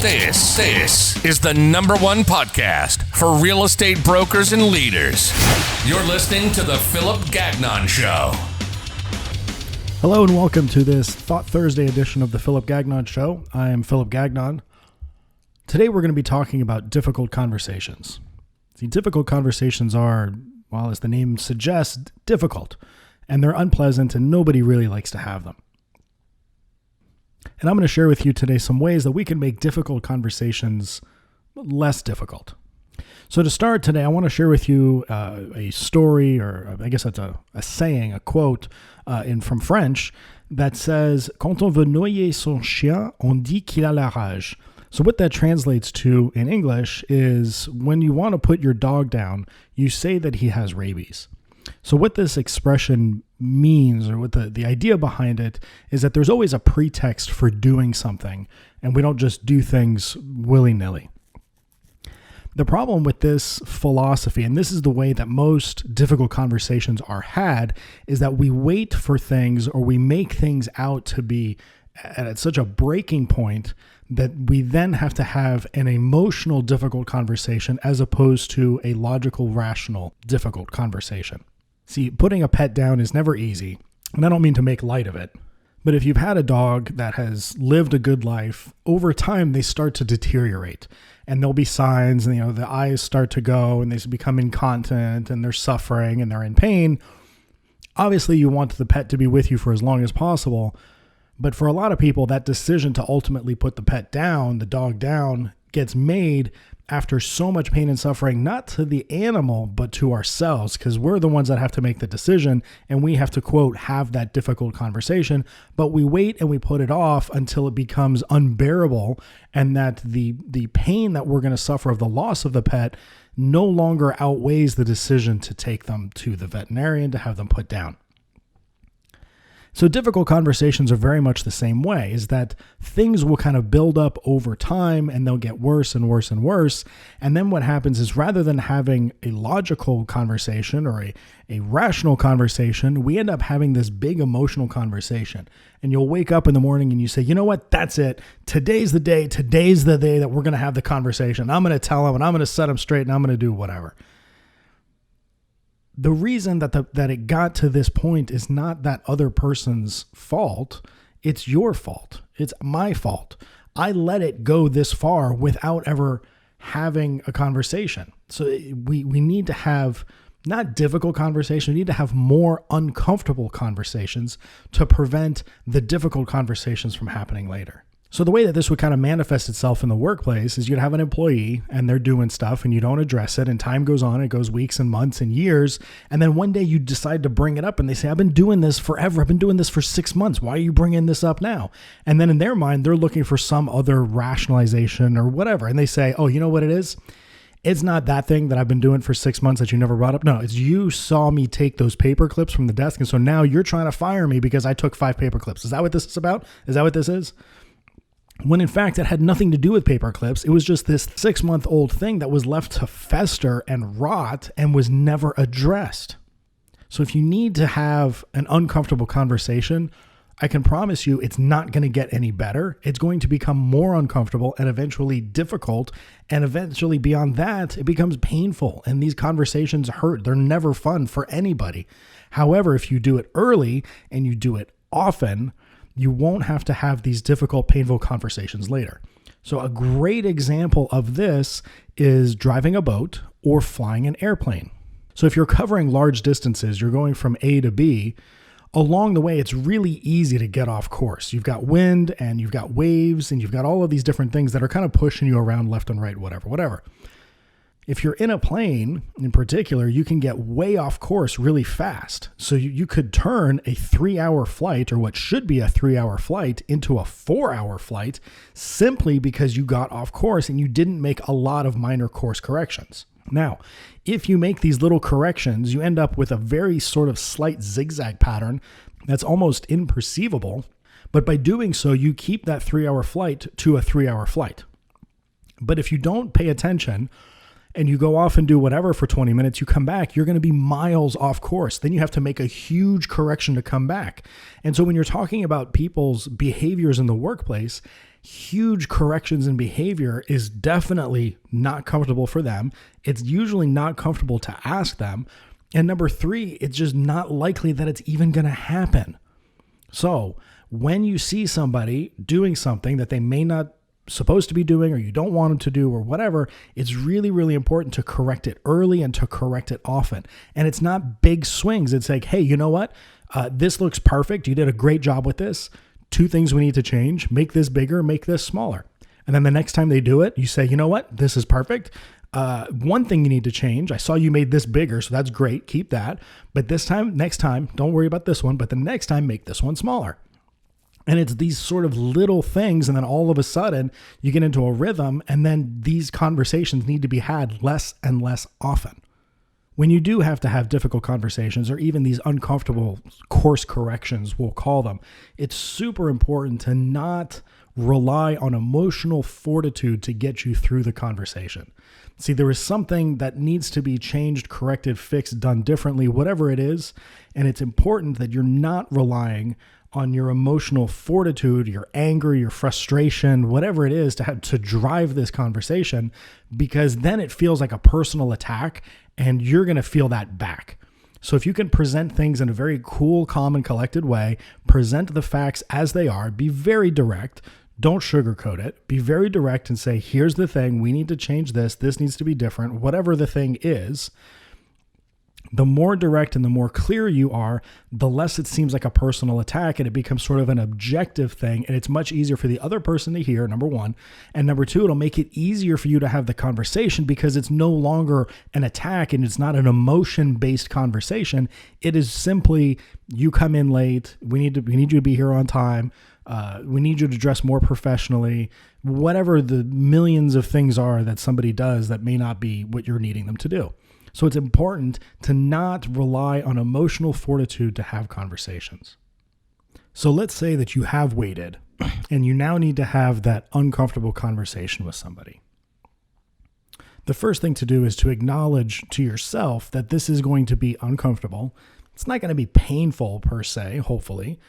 This is the #1 podcast for real estate brokers and leaders. You're listening to the Philip Gagnon Show. Hello and welcome to this Thought Thursday edition of the Philip Gagnon Show. I am Philip Gagnon. Today we're going to be talking about difficult conversations. See, difficult conversations are, well, as the name suggests, difficult, and they're unpleasant and nobody really likes to have them. And I'm going to share with you today some ways that we can make difficult conversations less difficult. So to start today, I want to share with you a story, or I guess that's a saying, a quote from French that says, "Quand on veut noyer son chien, on dit qu'il a la rage." So what that translates to in English is, when you want to put your dog down, you say that he has rabies. So what this expression means, or what the idea behind it, is that there's always a pretext for doing something, and we don't just do things willy-nilly. The problem with this philosophy, and this is the way that most difficult conversations are had, is that we wait for things, or we make things out to be at such a breaking point that we then have to have an emotional, difficult conversation as opposed to a logical, rational, difficult conversation. See, putting a pet down is never easy, and I don't mean to make light of it, but if you've had a dog that has lived a good life, over time they start to deteriorate, and there'll be signs, and the eyes start to go, and they become incontinent, and they're suffering, and they're in pain. Obviously, you want the pet to be with you for as long as possible, but for a lot of people, that decision to ultimately put the pet down, the dog down, gets made after so much pain and suffering, not to the animal, but to ourselves, because we're the ones that have to make the decision, and we have to, quote, have that difficult conversation, but we wait and we put it off until it becomes unbearable, and that the pain that we're going to suffer of the loss of the pet no longer outweighs the decision to take them to the veterinarian to have them put down. So difficult conversations are very much the same way, is that things will kind of build up over time, and they'll get worse and worse and worse. And then what happens is, rather than having a logical conversation or a rational conversation, we end up having this big emotional conversation. And you'll wake up in the morning and you say, you know what, that's it. Today's the day. Today's the day that we're going to have the conversation. I'm going to tell him, and I'm going to set him straight, and I'm going to do whatever. The reason that it got to this point is not that other person's fault. It's your fault. It's my fault. I let it go this far without ever having a conversation. So we need to have not difficult conversations. We need to have more uncomfortable conversations to prevent the difficult conversations from happening later. So the way that this would kind of manifest itself in the workplace is, you'd have an employee and they're doing stuff and you don't address it, and time goes on, it goes weeks and months and years. And then one day you decide to bring it up and they say, I've been doing this forever. I've been doing this for 6 months. Why are you bringing this up now? And then in their mind, they're looking for some other rationalization or whatever. And they say, oh, you know what it is? It's not that thing that I've been doing for 6 months that you never brought up. No, it's you saw me take those paper clips from the desk. And so now you're trying to fire me because I took 5 paper clips. Is that what this is about? Is that what this is? When in fact it had nothing to do with paper clips. It was just this 6-month-old thing that was left to fester and rot and was never addressed. So if you need to have an uncomfortable conversation, I can promise you it's not going to get any better. It's going to become more uncomfortable and eventually difficult. And eventually beyond that, it becomes painful. And these conversations hurt. They're never fun for anybody. However, if you do it early and you do it often, you won't have to have these difficult, painful conversations later. So a great example of this is driving a boat or flying an airplane. So if you're covering large distances, you're going from A to B, along the way, it's really easy to get off course. You've got wind and you've got waves and you've got all of these different things that are kind of pushing you around left and right, whatever. If you're in a plane in particular, you can get way off course really fast. So you could turn a 3-hour flight, or what should be a 3-hour flight, into a 4-hour flight simply because you got off course and you didn't make a lot of minor course corrections. Now, if you make these little corrections, you end up with a very sort of slight zigzag pattern that's almost imperceivable. But by doing so, you keep that 3-hour flight to a 3-hour flight. But if you don't pay attention and you go off and do whatever for 20 minutes, you come back, you're going to be miles off course. Then you have to make a huge correction to come back. And so when you're talking about people's behaviors in the workplace, huge corrections in behavior is definitely not comfortable for them. It's usually not comfortable to ask them. And number 3, it's just not likely that it's even going to happen. So when you see somebody doing something that they may not supposed to be doing, or you don't want them to do, or whatever, it's really, really important to correct it early and to correct it often. And it's not big swings. It's like, hey, you know what? This looks perfect. You did a great job with this. 2 things we need to change: make this bigger, make this smaller. And then the next time they do it, you say, you know what? This is perfect. 1 thing you need to change. I saw you made this bigger, so that's great. Keep that. But next time, don't worry about this one, but the next time, make this one smaller. And it's these sort of little things, and then all of a sudden you get into a rhythm, and then these conversations need to be had less and less often. When you do have to have difficult conversations, or even these uncomfortable course corrections, we'll call them, it's super important to not rely on emotional fortitude to get you through the conversation. See, there is something that needs to be changed, corrected, fixed, done differently, whatever it is. And it's important that you're not relying on your emotional fortitude, your anger, your frustration, whatever it is, to drive this conversation, because then it feels like a personal attack and you're going to feel that back. So if you can present things in a very cool, calm, and collected way, present the facts as they are, be very direct, don't sugarcoat it, be very direct and say, here's the thing, we need to change this, this needs to be different, whatever the thing is. The more direct and the more clear you are, the less it seems like a personal attack, and it becomes sort of an objective thing, and it's much easier for the other person to hear, number 1. And number 2, it'll make it easier for you to have the conversation because it's no longer an attack and it's not an emotion-based conversation. It is simply, you come in late, we need you to be here on time, we need you to dress more professionally, whatever the millions of things are that somebody does that may not be what you're needing them to do. So it's important to not rely on emotional fortitude to have conversations. So let's say that you have waited and you now need to have that uncomfortable conversation with somebody. The first thing to do is to acknowledge to yourself that this is going to be uncomfortable. It's not going to be painful per se, hopefully,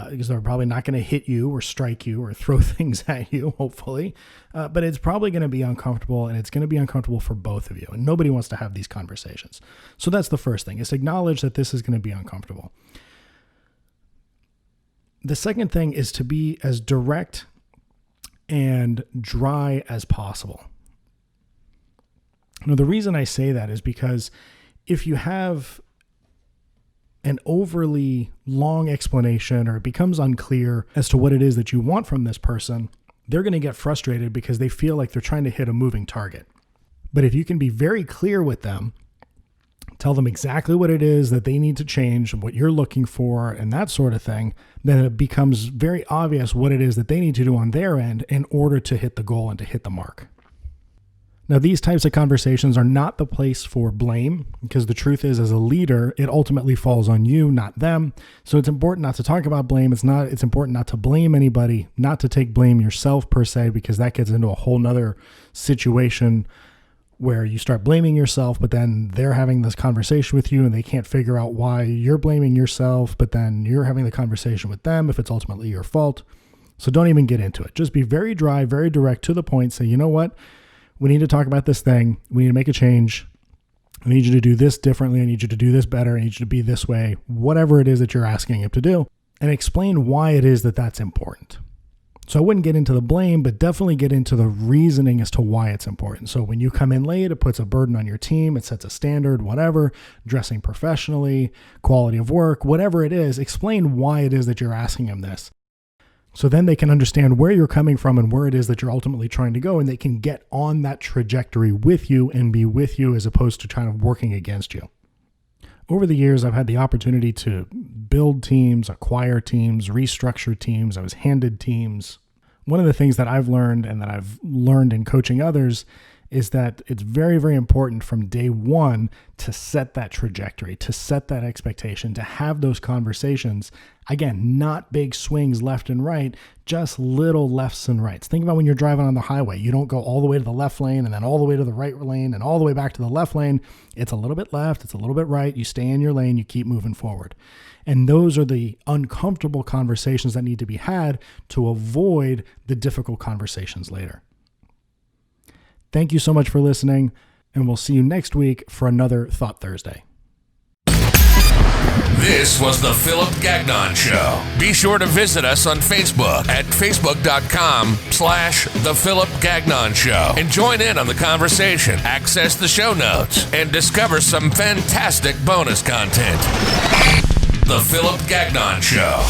because they're probably not going to hit you or strike you or throw things at you, hopefully. But it's probably going to be uncomfortable, and it's going to be uncomfortable for both of you. And nobody wants to have these conversations. So that's the first thing, is acknowledge that this is going to be uncomfortable. The second thing is to be as direct and dry as possible. Now, the reason I say that is because if you have an overly long explanation, or it becomes unclear as to what it is that you want from this person, they're going to get frustrated because they feel like they're trying to hit a moving target. But if you can be very clear with them, tell them exactly what it is that they need to change, what you're looking for, and that sort of thing, then it becomes very obvious what it is that they need to do on their end in order to hit the goal and to hit the mark. Now, these types of conversations are not the place for blame, because the truth is, as a leader, it ultimately falls on you, not them. So it's important not to talk about blame. It's important not to blame anybody, not to take blame yourself per se, because that gets into a whole nother situation where you start blaming yourself, but then they're having this conversation with you and they can't figure out why you're blaming yourself, but then you're having the conversation with them if it's ultimately your fault. So don't even get into it. Just be very dry, very direct, to the point. Say, you know what? We need to talk about this thing. We need to make a change. I need you to do this differently. I need you to do this better. I need you to be this way, whatever it is that you're asking him to do, and explain why it is that that's important. So I wouldn't get into the blame, but definitely get into the reasoning as to why it's important. So when you come in late, it puts a burden on your team. It sets a standard, whatever, dressing professionally, quality of work, whatever it is, explain why it is that you're asking him this. So then they can understand where you're coming from and where it is that you're ultimately trying to go, and they can get on that trajectory with you and be with you as opposed to kind of working against you. Over the years, I've had the opportunity to build teams, acquire teams, restructure teams. I was handed teams. One of the things that I've learned and that I've learned in coaching others is that it's very, very important from day one to set that trajectory, to set that expectation, to have those conversations. Again, not big swings left and right, just little lefts and rights. Think about when you're driving on the highway. You don't go all the way to the left lane and then all the way to the right lane and all the way back to the left lane. It's a little bit left, it's a little bit right. You stay in your lane, you keep moving forward. And those are the uncomfortable conversations that need to be had to avoid the difficult conversations later. Thank you so much for listening, and we'll see you next week for another Thought Thursday. This was the Philip Gagnon Show. Be sure to visit us on Facebook at facebook.com/The Philip Gagnon Show and join in on the conversation, access the show notes, and discover some fantastic bonus content. The Philip Gagnon Show.